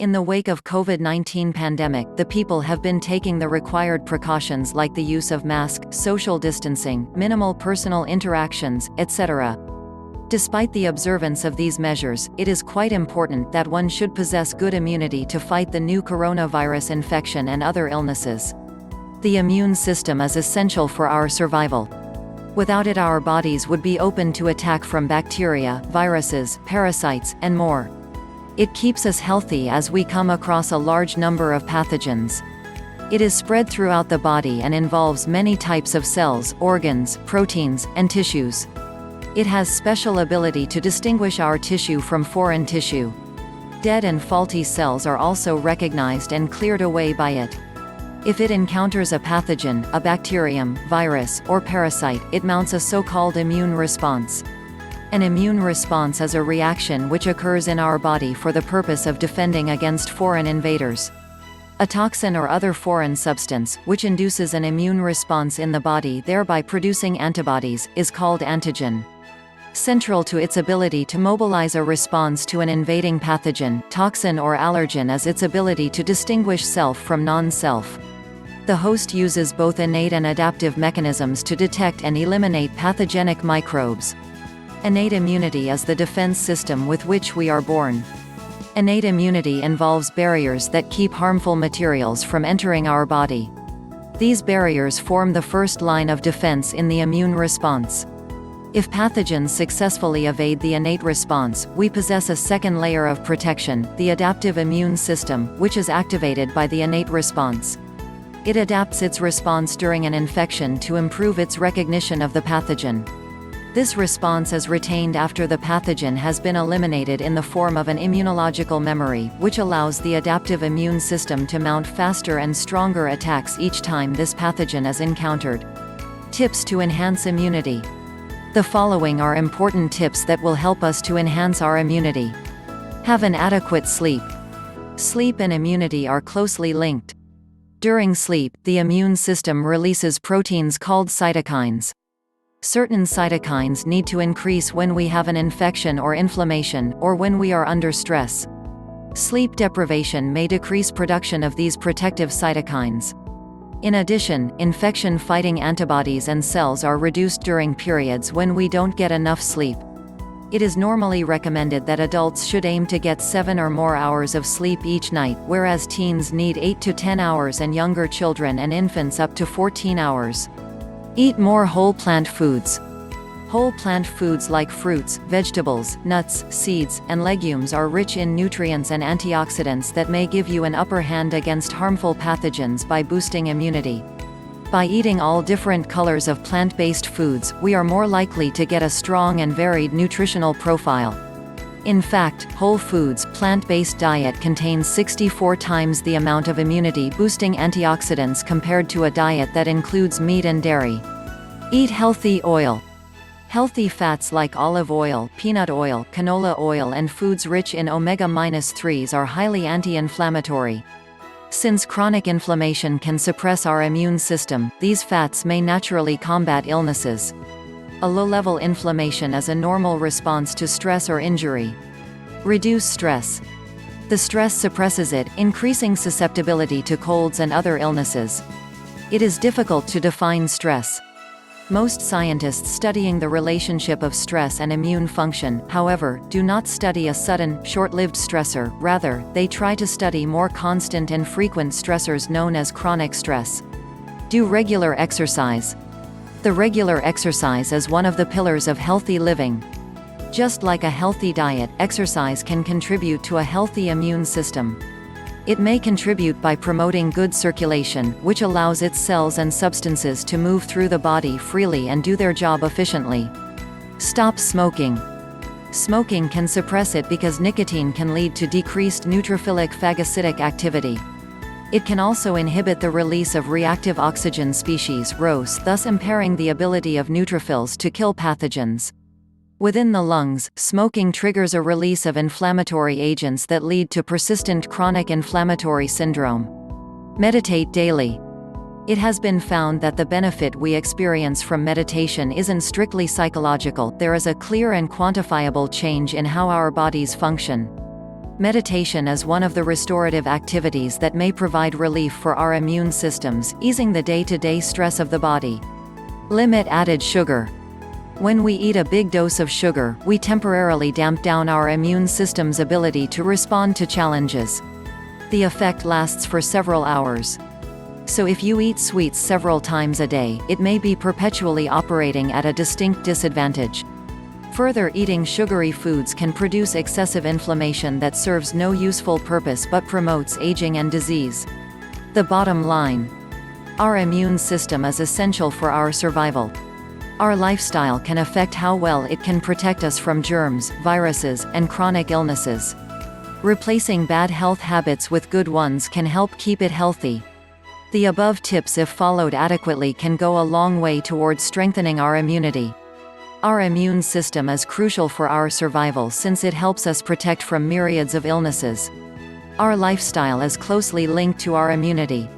In the wake of COVID-19 pandemic, the people have been taking the required precautions like the use of mask, social distancing, minimal personal interactions, etc. Despite the observance of these measures, it is quite important that one should possess good immunity to fight the new coronavirus infection and other illnesses. The immune system is essential for our survival. Without it, our bodies would be open to attack from bacteria, viruses, parasites, and more. It keeps us healthy as we come across a large number of pathogens. It is spread throughout the body and involves many types of cells, organs, proteins, and tissues. It has special ability to distinguish our tissue from foreign tissue. Dead and faulty cells are also recognized and cleared away by it. If it encounters a pathogen, a bacterium, virus, or parasite, it mounts a so-called immune response. An immune response is a reaction which occurs in our body for the purpose of defending against foreign invaders. A toxin or other foreign substance, which induces an immune response in the body thereby producing antibodies, is called antigen. Central to its ability to mobilize a response to an invading pathogen, toxin or allergen is its ability to distinguish self from non-self. The host uses both innate and adaptive mechanisms to detect and eliminate pathogenic microbes. Innate immunity is the defense system with which we are born. Innate immunity involves barriers that keep harmful materials from entering our body. These barriers form the first line of defense in the immune response. If pathogens successfully evade the innate response, we possess a second layer of protection, the adaptive immune system, which is activated by the innate response. It adapts its response during an infection to improve its recognition of the pathogen. This response is retained after the pathogen has been eliminated in the form of an immunological memory, which allows the adaptive immune system to mount faster and stronger attacks each time this pathogen is encountered. Tips to enhance immunity. The following are important tips that will help us to enhance our immunity. Have an adequate sleep. Sleep and immunity are closely linked. During sleep, the immune system releases proteins called cytokines. Certain cytokines need to increase when we have an infection or inflammation, or when we are under stress. Sleep deprivation may decrease production of these protective cytokines. In addition, infection-fighting antibodies and cells are reduced during periods when we don't get enough sleep. It is normally recommended that adults should aim to get 7 or more hours of sleep each night, whereas teens need 8 to 10 hours and younger children and infants up to 14 hours. Eat more whole plant foods. Whole plant foods like fruits, vegetables, nuts, seeds, and legumes are rich in nutrients and antioxidants that may give you an upper hand against harmful pathogens by boosting immunity. By eating all different colors of plant-based foods, we are more likely to get a strong and varied nutritional profile. In fact, whole foods plant-based diet contains 64 times the amount of immunity-boosting antioxidants compared to a diet that includes meat and dairy. Eat healthy oil. Healthy fats like olive oil, peanut oil, canola oil and foods rich in omega-3s are highly anti-inflammatory. Since chronic inflammation can suppress our immune system, these fats may naturally combat illnesses. A low-level inflammation is a normal response to stress or injury. Reduce stress. The stress suppresses it, increasing susceptibility to colds and other illnesses. It is difficult to define stress. Most scientists studying the relationship of stress and immune function, however, do not study a sudden, short-lived stressor, rather, they try to study more constant and frequent stressors known as chronic stress. Do regular exercise. The regular exercise is one of the pillars of healthy living. Just like a healthy diet, exercise can contribute to a healthy immune system. It may contribute by promoting good circulation, which allows its cells and substances to move through the body freely and do their job efficiently. Stop smoking. Smoking can suppress it because nicotine can lead to decreased neutrophilic phagocytic activity. It can also inhibit the release of reactive oxygen species (ROS), thus impairing the ability of neutrophils to kill pathogens. Within the lungs, smoking triggers a release of inflammatory agents that lead to persistent chronic inflammatory syndrome. Meditate daily. It has been found that the benefit we experience from meditation isn't strictly psychological. There is a clear and quantifiable change in how our bodies function. Meditation is one of the restorative activities that may provide relief for our immune systems, easing the day-to-day stress of the body. Limit added sugar. When we eat a big dose of sugar, we temporarily damp down our immune system's ability to respond to challenges. The effect lasts for several hours. So if you eat sweets several times a day, it may be perpetually operating at a distinct disadvantage. Further, eating sugary foods can produce excessive inflammation that serves no useful purpose but promotes aging and disease. The bottom line: our immune system is essential for our survival. Our lifestyle can affect how well it can protect us from germs, viruses, and chronic illnesses. Replacing bad health habits with good ones can help keep it healthy. The above tips, if followed adequately, can go a long way towards strengthening our immunity. Our immune system is crucial for our survival since it helps us protect from myriads of illnesses. Our lifestyle is closely linked to our immunity.